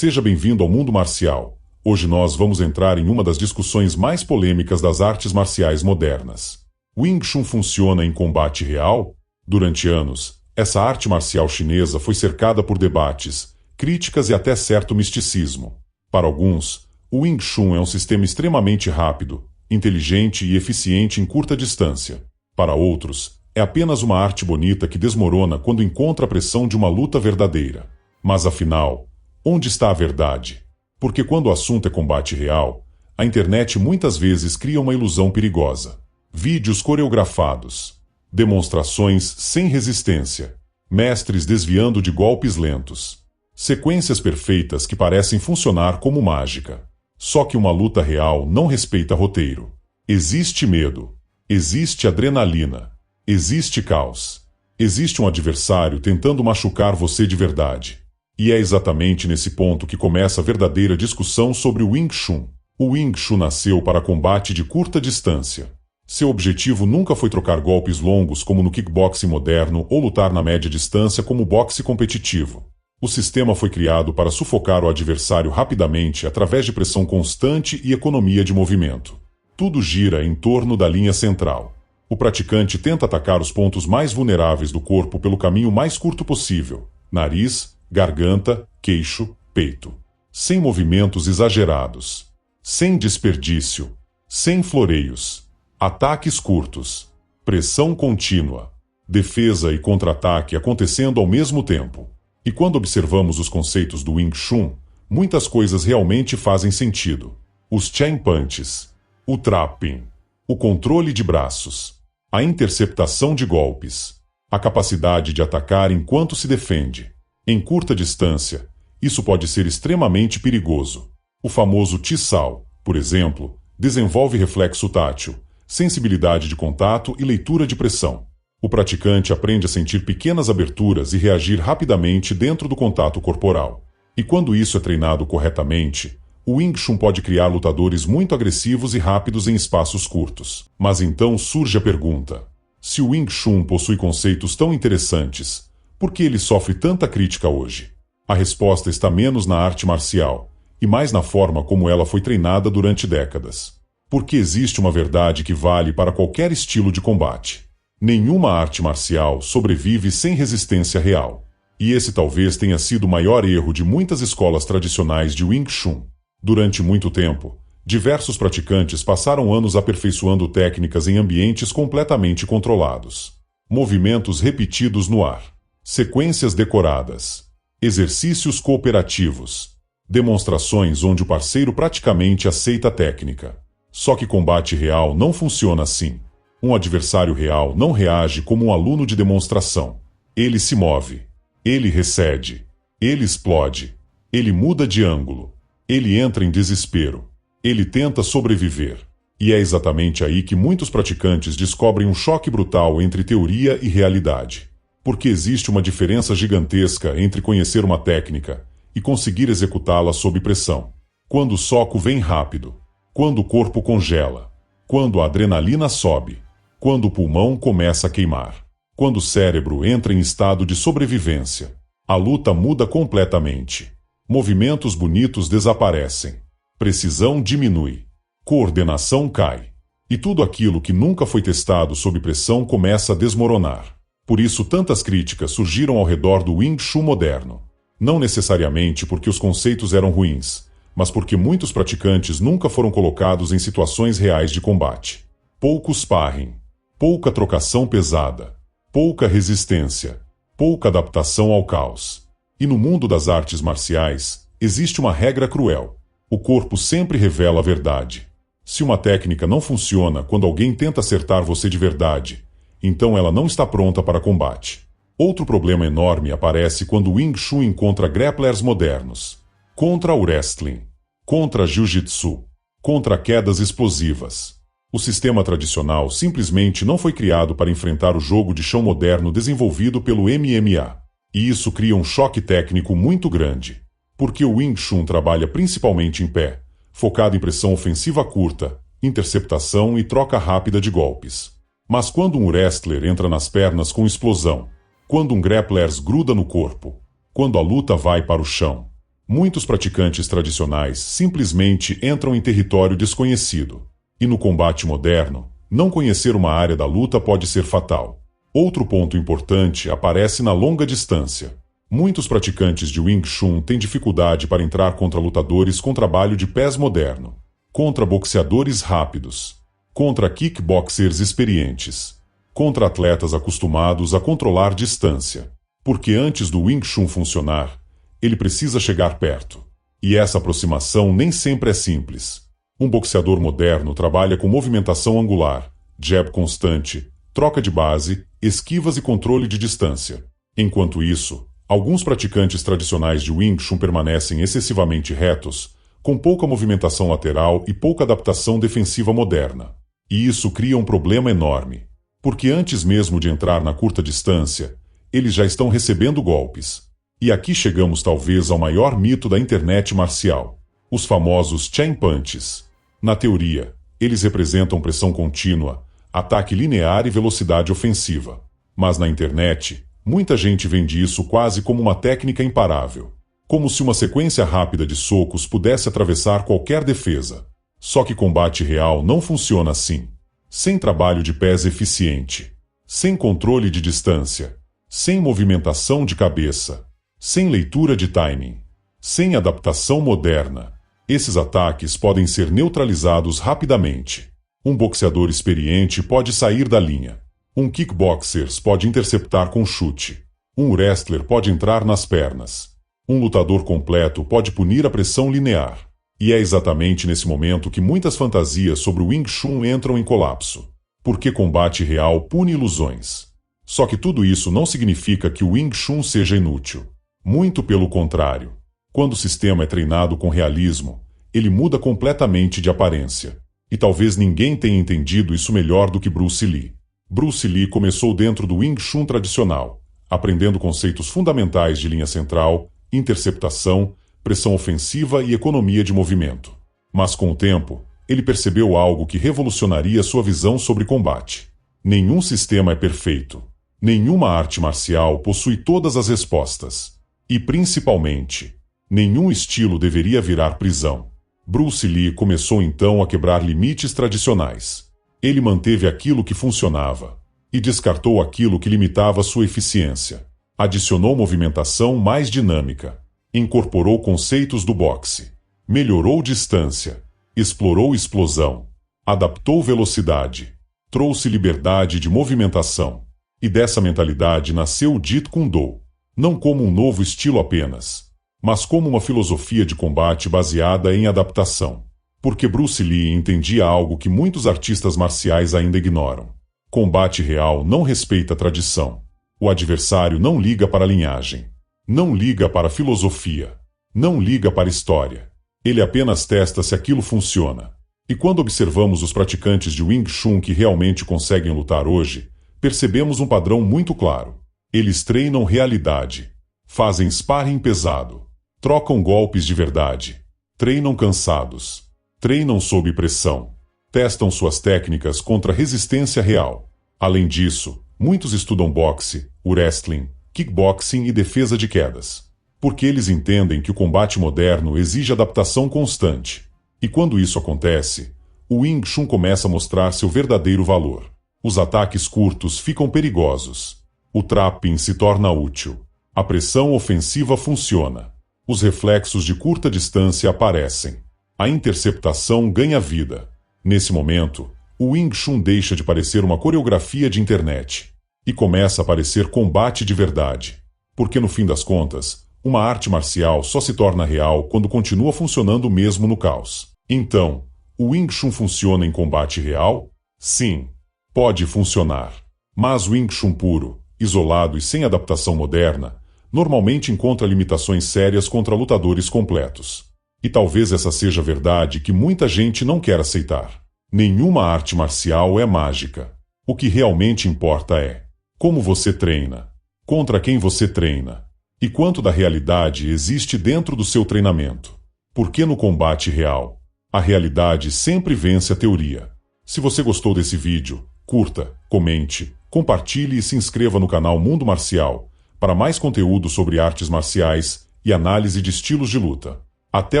Seja bem-vindo ao mundo marcial. Hoje nós vamos entrar em uma das discussões mais polêmicas das artes marciais modernas. Wing Chun funciona em combate real? Durante anos, essa arte marcial chinesa foi cercada por debates, críticas e até certo misticismo. Para alguns, o Wing Chun é um sistema extremamente rápido, inteligente e eficiente em curta distância. Para outros, é apenas uma arte bonita que desmorona quando encontra a pressão de uma luta verdadeira. Mas afinal, onde está a verdade? Porque quando o assunto é combate real, a internet muitas vezes cria uma ilusão perigosa. Vídeos coreografados, demonstrações sem resistência, mestres desviando de golpes lentos, sequências perfeitas que parecem funcionar como mágica. Só que uma luta real não respeita roteiro. Existe medo, existe adrenalina, existe caos, existe um adversário tentando machucar você de verdade. E é exatamente nesse ponto que começa a verdadeira discussão sobre o Wing Chun. O Wing Chun nasceu para combate de curta distância. Seu objetivo nunca foi trocar golpes longos como no kickboxing moderno ou lutar na média distância como o boxe competitivo. O sistema foi criado para sufocar o adversário rapidamente através de pressão constante e economia de movimento. Tudo gira em torno da linha central. O praticante tenta atacar os pontos mais vulneráveis do corpo pelo caminho mais curto possível: nariz, garganta, queixo, peito. Sem movimentos exagerados. Sem desperdício. Sem floreios. Ataques curtos. Pressão contínua. Defesa e contra-ataque acontecendo ao mesmo tempo. E quando observamos os conceitos do Wing Chun, muitas coisas realmente fazem sentido. Os chain punches. O trapping. O controle de braços. A interceptação de golpes. A capacidade de atacar enquanto se defende. Em curta distância, isso pode ser extremamente perigoso. O famoso Chi-Sao, por exemplo, desenvolve reflexo tátil, sensibilidade de contato e leitura de pressão. O praticante aprende a sentir pequenas aberturas e reagir rapidamente dentro do contato corporal. E quando isso é treinado corretamente, o Wing Chun pode criar lutadores muito agressivos e rápidos em espaços curtos. Mas então surge a pergunta: se o Wing Chun possui conceitos tão interessantes, por que ele sofre tanta crítica hoje? A resposta está menos na arte marcial, e mais na forma como ela foi treinada durante décadas. Porque existe uma verdade que vale para qualquer estilo de combate. Nenhuma arte marcial sobrevive sem resistência real. E esse talvez tenha sido o maior erro de muitas escolas tradicionais de Wing Chun. Durante muito tempo, diversos praticantes passaram anos aperfeiçoando técnicas em ambientes completamente controlados. Movimentos repetidos no ar. Sequências decoradas, exercícios cooperativos, demonstrações onde o parceiro praticamente aceita a técnica. Só que combate real não funciona assim. Um adversário real não reage como um aluno de demonstração. Ele se move, ele recede, ele explode, ele muda de ângulo, ele entra em desespero, ele tenta sobreviver. E é exatamente aí que muitos praticantes descobrem um choque brutal entre teoria e realidade. Porque existe uma diferença gigantesca entre conhecer uma técnica e conseguir executá-la sob pressão. Quando o soco vem rápido, quando o corpo congela, quando a adrenalina sobe, quando o pulmão começa a queimar, quando o cérebro entra em estado de sobrevivência, a luta muda completamente. Movimentos bonitos desaparecem, precisão diminui, coordenação cai, e tudo aquilo que nunca foi testado sob pressão começa a desmoronar. Por isso tantas críticas surgiram ao redor do Wing Chun moderno. Não necessariamente porque os conceitos eram ruins, mas porque muitos praticantes nunca foram colocados em situações reais de combate. Pouco sparring, pouca trocação pesada, pouca resistência, pouca adaptação ao caos. E no mundo das artes marciais, existe uma regra cruel. O corpo sempre revela a verdade. Se uma técnica não funciona quando alguém tenta acertar você de verdade, então ela não está pronta para combate. Outro problema enorme aparece quando o Wing Chun encontra grapplers modernos. Contra o wrestling. Contra jiu-jitsu. Contra quedas explosivas. O sistema tradicional simplesmente não foi criado para enfrentar o jogo de chão moderno desenvolvido pelo MMA. E isso cria um choque técnico muito grande. Porque o Wing Chun trabalha principalmente em pé, focado em pressão ofensiva curta, interceptação e troca rápida de golpes. Mas quando um wrestler entra nas pernas com explosão, quando um grappler gruda no corpo, quando a luta vai para o chão, Muitos praticantes tradicionais simplesmente entram em território desconhecido. E no combate moderno, não conhecer uma área da luta pode ser fatal. Outro ponto importante aparece na longa distância. Muitos praticantes de Wing Chun têm dificuldade para entrar contra lutadores com trabalho de pés moderno, contra boxeadores rápidos, contra kickboxers experientes, contra atletas acostumados a controlar distância. Porque antes do Wing Chun funcionar, ele precisa chegar perto. E essa aproximação nem sempre é simples. Um boxeador moderno trabalha com movimentação angular, jab constante, troca de base, esquivas e controle de distância. Enquanto isso, alguns praticantes tradicionais de Wing Chun permanecem excessivamente retos, com pouca movimentação lateral e pouca adaptação defensiva moderna. E isso cria um problema enorme. Porque antes mesmo de entrar na curta distância, eles já estão recebendo golpes. E aqui chegamos talvez ao maior mito da internet marcial: os famosos chain punches. Na teoria, eles representam pressão contínua, ataque linear e velocidade ofensiva. Mas na internet, muita gente vende isso quase como uma técnica imparável. Como se uma sequência rápida de socos pudesse atravessar qualquer defesa. Só que combate real não funciona assim. Sem trabalho de pés eficiente, sem controle de distância, sem movimentação de cabeça, sem leitura de timing, sem adaptação moderna, esses ataques podem ser neutralizados rapidamente. Um boxeador experiente pode sair da linha. Um kickboxer pode interceptar com chute. Um wrestler pode entrar nas pernas. Um lutador completo pode punir a pressão linear. E é exatamente nesse momento que muitas fantasias sobre o Wing Chun entram em colapso. Porque combate real pune ilusões. Só que tudo isso não significa que o Wing Chun seja inútil. Muito pelo contrário. Quando o sistema é treinado com realismo, ele muda completamente de aparência. E talvez ninguém tenha entendido isso melhor do que Bruce Lee. Bruce Lee começou dentro do Wing Chun tradicional, aprendendo conceitos fundamentais de linha central, interceptação, pressão ofensiva e economia de movimento. Mas com o tempo, ele percebeu algo que revolucionaria sua visão sobre combate. Nenhum sistema é perfeito. Nenhuma arte marcial possui todas as respostas. E, principalmente, nenhum estilo deveria virar prisão. Bruce Lee começou então a quebrar limites tradicionais. Ele manteve aquilo que funcionava e descartou aquilo que limitava sua eficiência. Adicionou movimentação mais dinâmica. Incorporou conceitos do boxe. Melhorou distância. Explorou explosão. Adaptou velocidade. Trouxe liberdade de movimentação. E dessa mentalidade nasceu o Jeet Kune Do. Não como um novo estilo apenas, mas como uma filosofia de combate baseada em adaptação. Porque Bruce Lee entendia algo que muitos artistas marciais ainda ignoram. Combate real não respeita a tradição. O adversário não liga para a linhagem. Não liga para a filosofia. Não liga para a história. Ele apenas testa se aquilo funciona. E quando observamos os praticantes de Wing Chun que realmente conseguem lutar hoje, percebemos um padrão muito claro. Eles treinam realidade. Fazem sparring pesado. Trocam golpes de verdade. Treinam cansados. Treinam sob pressão. Testam suas técnicas contra resistência real. Além disso, muitos estudam boxe, wrestling, kickboxing e defesa de quedas. Porque eles entendem que o combate moderno exige adaptação constante. E quando isso acontece, o Wing Chun começa a mostrar seu verdadeiro valor. Os ataques curtos ficam perigosos. O trapping se torna útil. A pressão ofensiva funciona. Os reflexos de curta distância aparecem. A interceptação ganha vida. Nesse momento, o Wing Chun deixa de parecer uma coreografia de internet e começa a parecer combate de verdade. Porque no fim das contas, uma arte marcial só se torna real quando continua funcionando mesmo no caos. Então, o Wing Chun funciona em combate real? Sim, pode funcionar. Mas o Wing Chun puro, isolado e sem adaptação moderna, normalmente encontra limitações sérias contra lutadores completos. E talvez essa seja a verdade que muita gente não quer aceitar. Nenhuma arte marcial é mágica. O que realmente importa é como você treina, contra quem você treina, e quanto da realidade existe dentro do seu treinamento. Porque no combate real, a realidade sempre vence a teoria. Se você gostou desse vídeo, curta, comente, compartilhe e se inscreva no canal Mundo Marcial para mais conteúdo sobre artes marciais e análise de estilos de luta. Até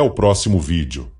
o próximo vídeo.